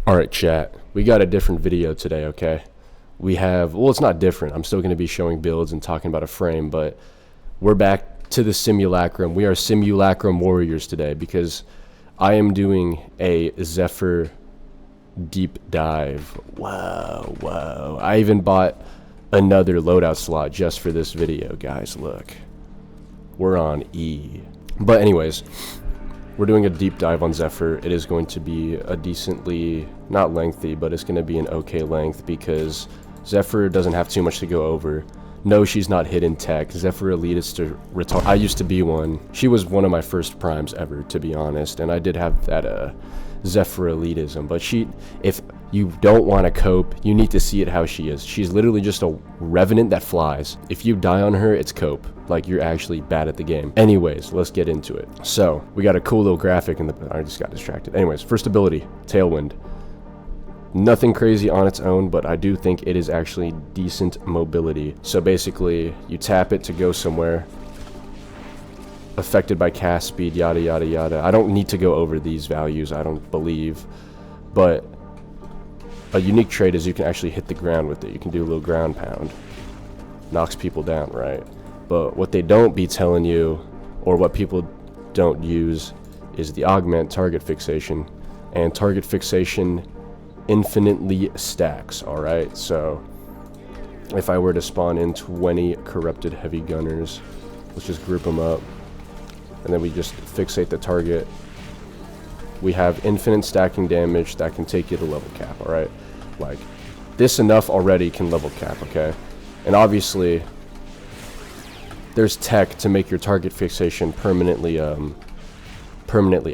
Alright chat, we got a different video today, okay? We have, well, it's not different. I'm still going to be showing builds and talking about a frame, but we're back to the simulacrum. We are simulacrum warriors today because I am doing a Zephyr deep dive. Whoa. I even bought another loadout slot just for this video, guys. Look, we're on E. But anyways, we're doing a deep dive on Zephyr. It is going to be a decently, not lengthy, but it's going to be an okay length because Zephyr doesn't have too much to go over. No, she's not hidden tech. Zephyr elitist to retard. I used to be one. She was one of my first primes ever, to be honest, and I did have that Zephyr elitism. But if you don't want to cope, you need to see it how she is. She's literally just a revenant that flies. If you die on her, it's cope. Like, you're actually bad at the game. Anyways, let's get into it. So, we got a cool little graphic in the... I just got distracted. Anyways, first ability, Tailwind. Nothing crazy on its own, but I do think it is actually decent mobility. So basically, you tap it to go somewhere. Affected by cast speed, yada yada yada. I don't need to go over these values, I don't believe. But a unique trait is you can actually hit the ground with it. You can do a little ground pound. Knocks people down, right? But what they don't be telling you, or what people don't use, is the augment target fixation. And target fixation infinitely stacks, alright? So, if I were to spawn in 20 corrupted heavy gunners, let's just group them up, and then we just fixate the target. We have infinite stacking damage that can take you to level cap, alright? Like, this enough already can level cap, okay? And obviously, there's tech to make your target fixation permanently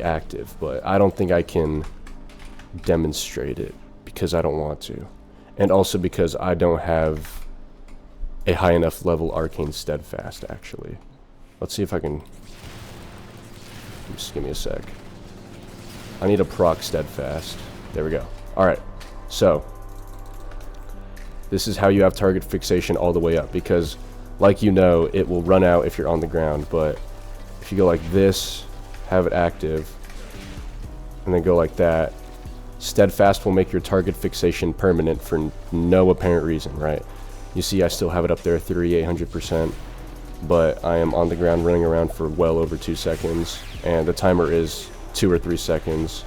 active, but I don't think I can demonstrate it because I don't want to, and also because I don't have a high enough level arcane steadfast. Actually, let's see if I can. Just give me a sec. I need a proc steadfast. There we go. All right, so this is how you have target fixation all the way up, because like, you know, it will run out if you're on the ground, but if you go like this, have it active, and then go like that, steadfast will make your target fixation permanent for no apparent reason, right? You see I still have it up there, 3800%, but I am on the ground running around for well over 2 seconds, and the timer is 2 or 3 seconds.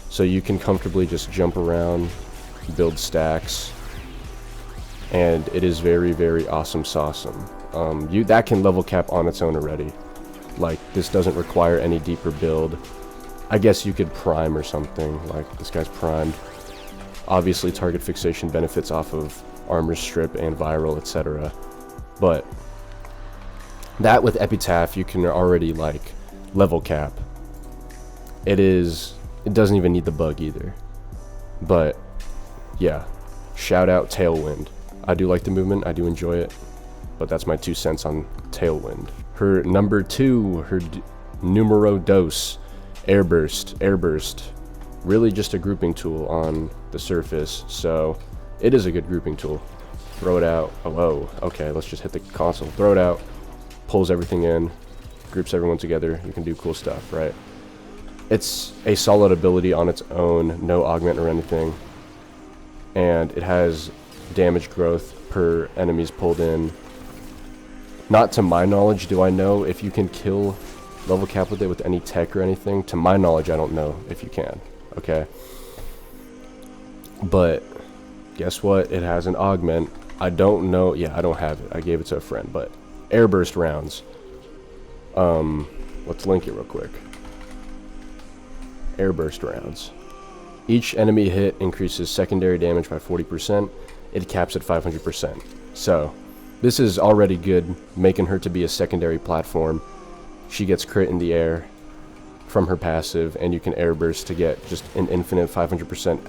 So you can comfortably just jump around, build stacks, and it is very, very awesome sauceum. That can level cap on its own already. Like, this doesn't require any deeper build. I guess you could prime or something, like this guy's primed. Obviously target fixation benefits off of armor strip and viral, etc. But that with epitaph you can already like level cap. It doesn't even need the bug either. But yeah, shout out Tailwind. I do like the movement, I do enjoy it, but that's my 2 cents on Tailwind. Her number 2, her numero dos, Airburst, really just a grouping tool on the surface, so it is a good grouping tool. Throw it out. Oh, whoa, okay, let's just hit the console. Throw it out, pulls everything in, groups everyone together. You can do cool stuff, right? It's a solid ability on its own, no augment or anything, and it has damage growth per enemies pulled in. Not to my knowledge do I know if you can kill level cap with it with any tech or anything. To my knowledge, I don't know if you can, okay? But guess what? It has an augment. I don't know. Yeah, I don't have it. I gave it to a friend. But Airburst rounds. Let's link it real quick. Airburst rounds. Each enemy hit increases secondary damage by 40%. It caps at 500%. So this is already good, making her to be a secondary platform. She gets crit in the air from her passive, and you can airburst to get just an infinite 500%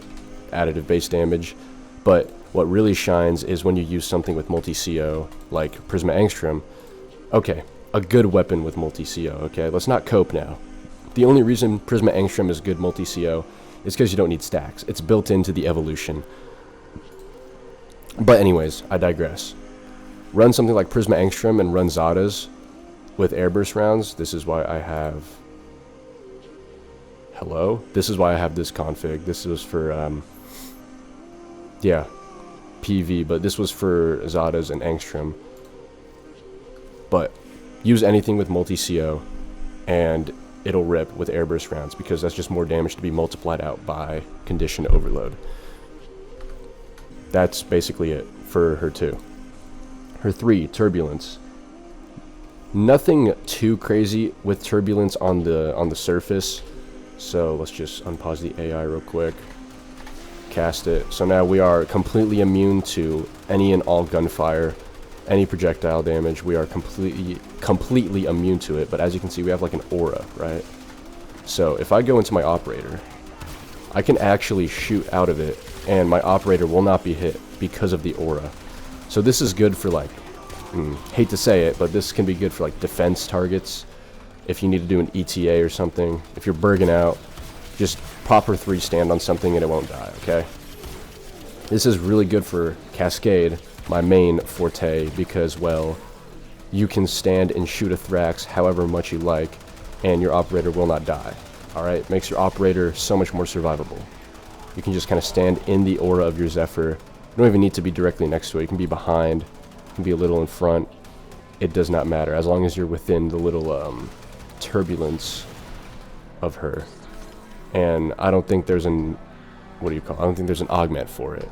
additive base damage. But what really shines is when you use something with multiCO, like Prisma Angstrom. Okay, a good weapon with multiCO, okay? Let's not cope now. The only reason Prisma Angstrom is good multiCO is because you don't need stacks. It's built into the evolution. But anyways, I digress. Run something like Prisma Angstrom and run Zadas with Airburst rounds. This is why I have hello? This is why I have this config. This was for, yeah, PV, but this was for Zadas and Angstrom. But use anything with multiCO, and it'll rip with Airburst rounds, because that's just more damage to be multiplied out by condition overload. That's basically it for her 2. Her 3, Turbulence. Nothing too crazy with Turbulence on the surface. So let's just unpause the AI real quick. Cast it. So now we are completely immune to any and all gunfire, any projectile damage. We are completely immune to it. But as you can see, we have like an aura, right? So if I go into my operator, I can actually shoot out of it, and my operator will not be hit because of the aura. So this is good for like, hate to say it, but this can be good for like defense targets. If you need to do an ETA or something, if you're burging out, just pop her 3 stand on something and it won't die, okay? This is really good for Cascade, my main forte, because, well, you can stand and shoot a Thrax however much you like, and your operator will not die, alright? Makes your operator so much more survivable. You can just kind of stand in the aura of your Zephyr. You don't even need to be directly next to it. You can be behind, you can be a little in front. It does not matter, as long as you're within the little turbulence of her. And I don't think there's an, what do you call it? I don't think there's an augment for it.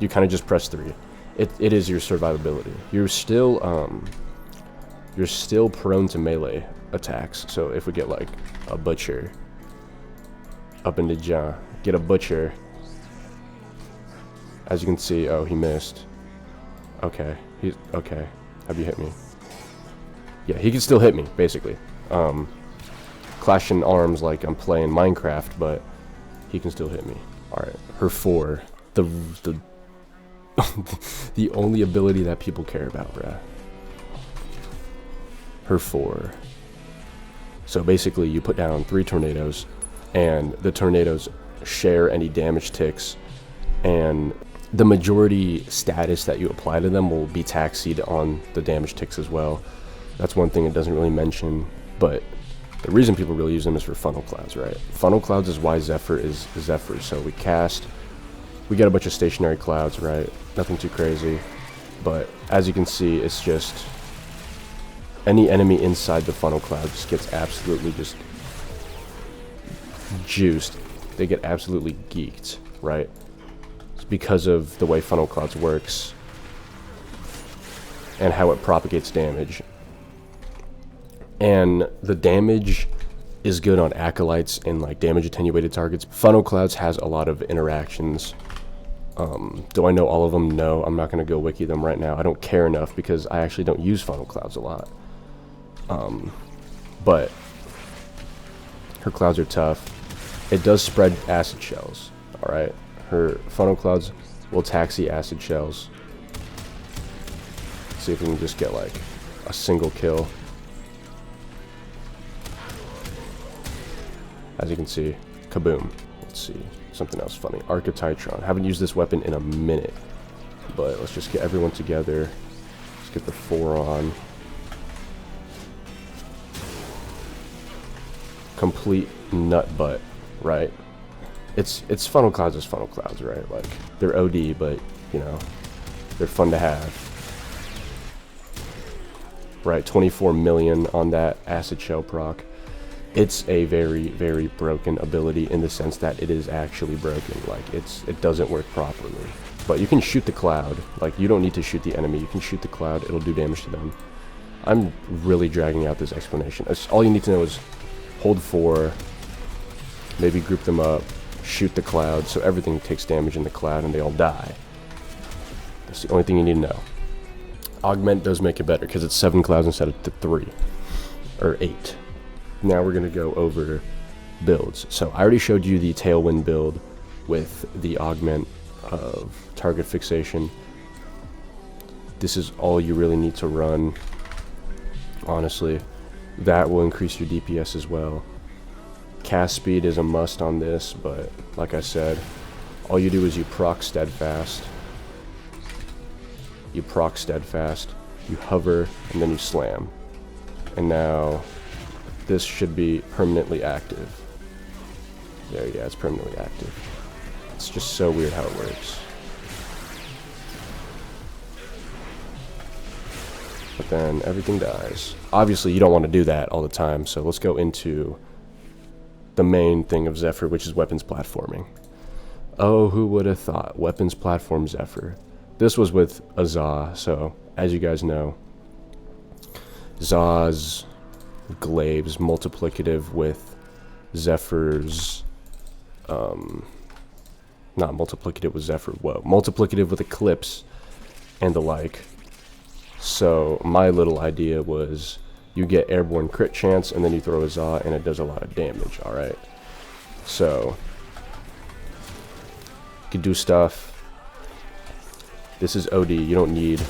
You kind of just press 3. It is your survivability. You're still prone to melee attacks. So if we get like a butcher up into jaw, get a butcher. As you can see, oh, he missed. Okay, he's okay. Have you hit me? Yeah, he can still hit me, basically. Clashing arms like I'm playing Minecraft, but he can still hit me. Alright, her 4. The the only ability that people care about, bruh. Her 4. So basically, you put down 3 tornadoes, and the tornadoes share any damage ticks, and the majority status that you apply to them will be taxied on the damage ticks as well. That's one thing it doesn't really mention, but the reason people really use them is for funnel clouds, right? Funnel clouds is why Zephyr is Zephyr. So we cast, we get a bunch of stationary clouds, right? Nothing too crazy, but as you can see, it's just any enemy inside the funnel cloud just gets absolutely just juiced. They get absolutely geeked, right? It's because of the way funnel clouds works and how it propagates damage. And the damage is good on acolytes and like damage attenuated targets. Funnel clouds has a lot of interactions. Do I know all of them? No, I'm not going to go wiki them right now. I don't care enough because I actually don't use funnel clouds a lot. But her clouds are tough. It does spread acid shells, alright? Her funnel clouds will taxi acid shells. Let's see if we can just get like a single kill. As you can see, kaboom. Let's see, something else funny. Archititron. Haven't used this weapon in a minute, but let's just get everyone together. Let's get the 4 on. Complete nut butt, right? It's funnel clouds is funnel clouds, right? Like, they're OD, but, you know, they're fun to have. Right, 24 million on that acid shell proc. It's a very, very broken ability in the sense that it is actually broken. Like, it doesn't work properly. But you can shoot the cloud. Like, you don't need to shoot the enemy. You can shoot the cloud. It'll do damage to them. I'm really dragging out this explanation. All you need to know is hold 4, maybe group them up, shoot the cloud, so everything takes damage in the cloud and they all die. That's the only thing you need to know. Augment does make it better because it's 7 clouds instead of 3 or 8. Now we're going to go over builds. So I already showed you the Tailwind build with the augment of target fixation. This is all you really need to run, honestly. That will increase your DPS as well. Cast speed is a must on this, but like I said, all you do is you proc steadfast. You proc steadfast, you hover, and then you slam. And now this should be permanently active. There, yeah, it's permanently active. It's just so weird how it works. But then everything dies. Obviously, you don't want to do that all the time, so let's go into the main thing of Zephyr, which is weapons platforming. Oh, who would have thought? Weapons platform Zephyr. This was with a Za, so as you guys know, Za's glaives multiplicative with Zephyr's, not multiplicative with Zephyr, whoa, multiplicative with Eclipse and the like. So my little idea was you get airborne crit chance and then you throw a Za and it does a lot of damage, alright? So you can do stuff. This is OD, you don't need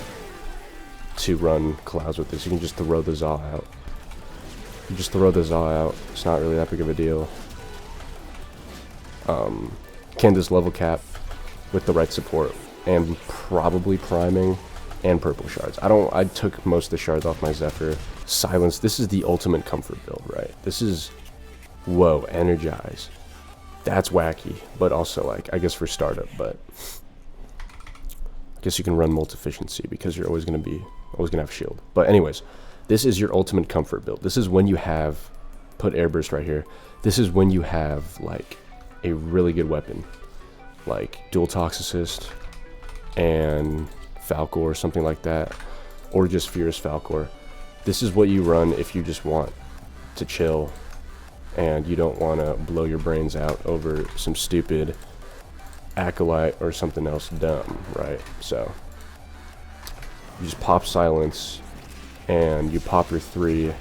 to run clouds with this. You can just throw the Za out. You just throw the Za out. It's not really that big of a deal. Candace level cap with the right support and probably priming and purple shards. I took most of the shards off my Zephyr. Silence, this is the ultimate comfort build, right? This is, whoa, energize. That's wacky, but also like, I guess for startup, but I guess you can run multi-efficiency because you're always gonna have shield. But anyways, this is your ultimate comfort build. This is when you have, put Airburst right here. This is when you have like a really good weapon, like dual Toxicist and Falcor or something like that, or just Fierce Falcor. This is what you run if you just want to chill and you don't want to blow your brains out over some stupid Acolyte or something else dumb, right? So you just pop Silence and you pop your 3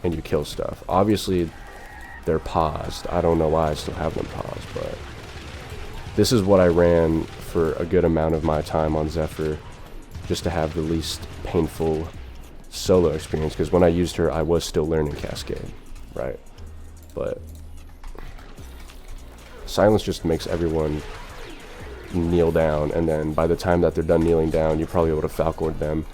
and you kill stuff. Obviously they're paused. I don't know why I still have them paused, but this is what I ran for a good amount of my time on Zephyr, just to have the least painful solo experience, because when I used her I was still learning Cascade, right? But Silence just makes everyone kneel down, and then by the time that they're done kneeling down, you probably able to Falcored them,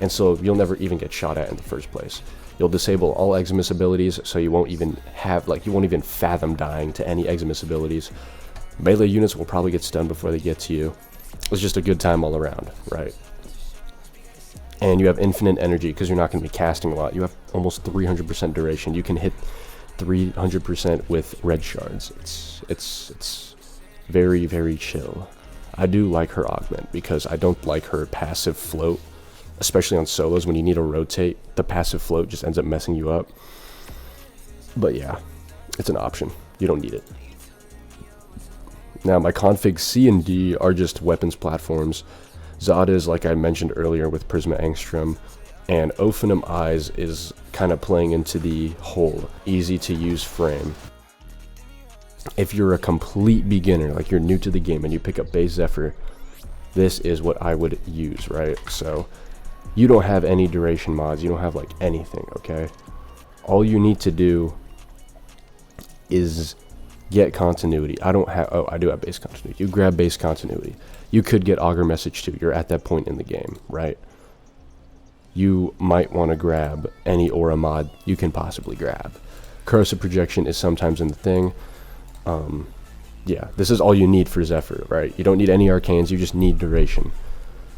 and so you'll never even get shot at in the first place. You'll disable all Eximus abilities, so you won't even have, like, you won't even fathom dying to any Eximus abilities. Melee units will probably get stunned before they get to you. It's just a good time all around, right? And you have infinite energy because you're not going to be casting a lot. You have almost 300% duration. You can hit 300% with red shards. It's very, very chill. I do like her augment because I don't like her passive float, especially on solos when you need to rotate. The passive float just ends up messing you up. But yeah, it's an option. You don't need it. Now my config C and D are just weapons platforms. Zod is, like I mentioned earlier, with Prisma Angstrom, and Ophinum Eyes is kind of playing into the whole easy to use frame. If you're a complete beginner, like you're new to the game and you pick up base Zephyr, this is what I would use, right? So you don't have any duration mods, you don't have like anything, okay? All you need to do is get continuity. I don't have, oh, I do have base continuity. You grab base continuity. You could get Augur Message too. You're at that point in the game, right? You might want to grab any aura mod you can possibly grab. Corrosive Projection is sometimes in the thing. Yeah, this is all you need for Zephyr, right? You don't need any arcanes, you just need duration.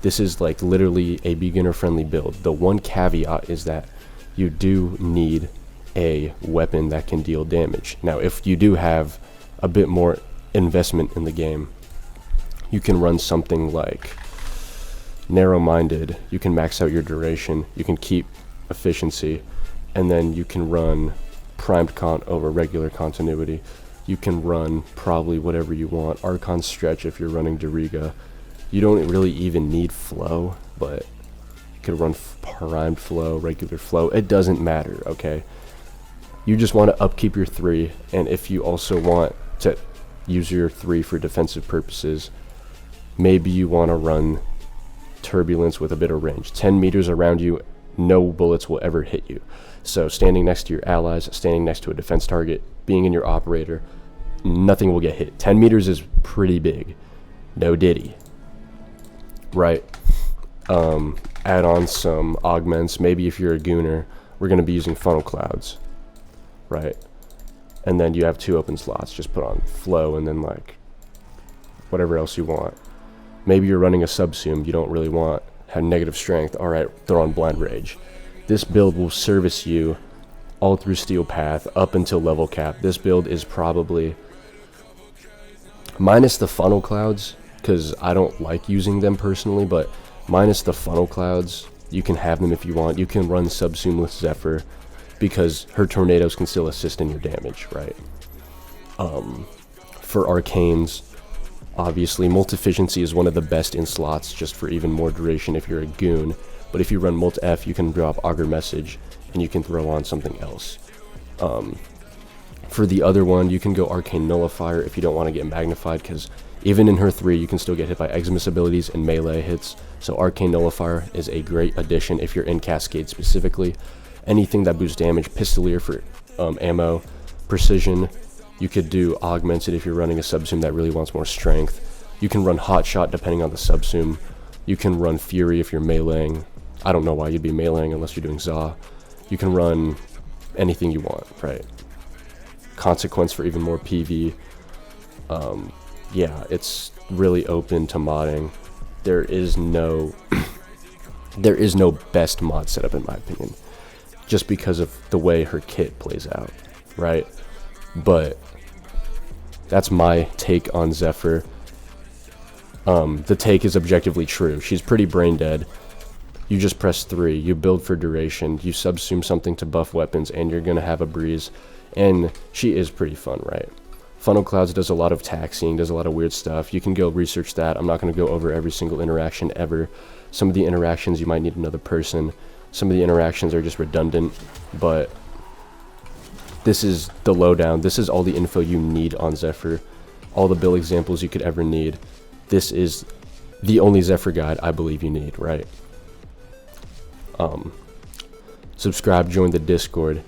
This is like literally a beginner-friendly build. The one caveat is that you do need a weapon that can deal damage. Now, if you do have a bit more investment in the game, you can run something like Narrow-Minded. You can max out your duration, you can keep efficiency, and then you can run Primed Cont over regular continuity. You can run probably whatever you want. Archon Stretch if you're running Doriga. You don't really even need flow, but you could run primed flow, regular flow. It doesn't matter, okay? You just want to upkeep your 3, and if you also want to use your 3 for defensive purposes, maybe you want to run Turbulence with a bit of range. 10 meters around you, no bullets will ever hit you. So standing next to your allies, standing next to a defense target, being in your operator, nothing will get hit. 10 meters is pretty big. No diddy. Right? Add on some augments. Maybe if you're a gooner, we're going to be using funnel clouds. Right? and then you have 2 open slots. Just put on flow and then like whatever else you want. Maybe you're running a subsume, you don't really want have negative strength. Alright, throw on blind rage. This build will service you all through steel path up until level cap. This build is probably, minus the funnel clouds, because I don't like using them personally, but minus the funnel clouds, you can have them if you want. You can run subsume with Zephyr because her tornadoes can still assist in your damage, right? For arcanes, obviously multi-efficiency is one of the best in slots, just for even more duration if you're a goon. But if you run multi-F, you can drop augur message and you can throw on something else. For the other one, you can go arcane nullifier if you don't want to get magnified, because even in her 3 you can still get hit by Eximus abilities and melee hits. So arcane nullifier is a great addition if you're in cascade specifically. Anything that boosts damage, pistolier for ammo, precision. You could do augmented if you're running a subsume that really wants more strength. You can run hot shot depending on the subsume. You can run fury if you're meleeing. I don't know why you'd be meleeing unless you're doing Za. You can run anything you want, right? Consequence for even more PV. Yeah, it's really open to modding. There is no there is no best mod setup in my opinion, just because of the way her kit plays out, right? But that's my take on Zephyr. The take is objectively true. She's pretty brain dead. You just press 3, you build for duration, you subsume something to buff weapons, and you're gonna have a breeze. And she is pretty fun, right? Funnel Clouds does a lot of taxiing, does a lot of weird stuff. You can go research that. I'm not going to go over every single interaction ever. Some of the interactions you might need another person. Some of the interactions are just redundant, but this is the lowdown. This is all the info you need on Zephyr. All the build examples you could ever need. This is the only Zephyr guide I believe you need, right? Subscribe, join the Discord.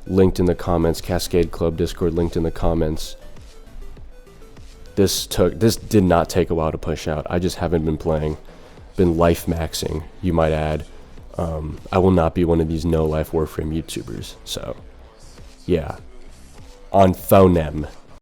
Linked in the comments. Cascade Club Discord linked in the comments. This did not take a while to push out. I just haven't been playing. Been life maxing, you might add. I will not be one of these no life Warframe YouTubers. So, yeah. On phonem.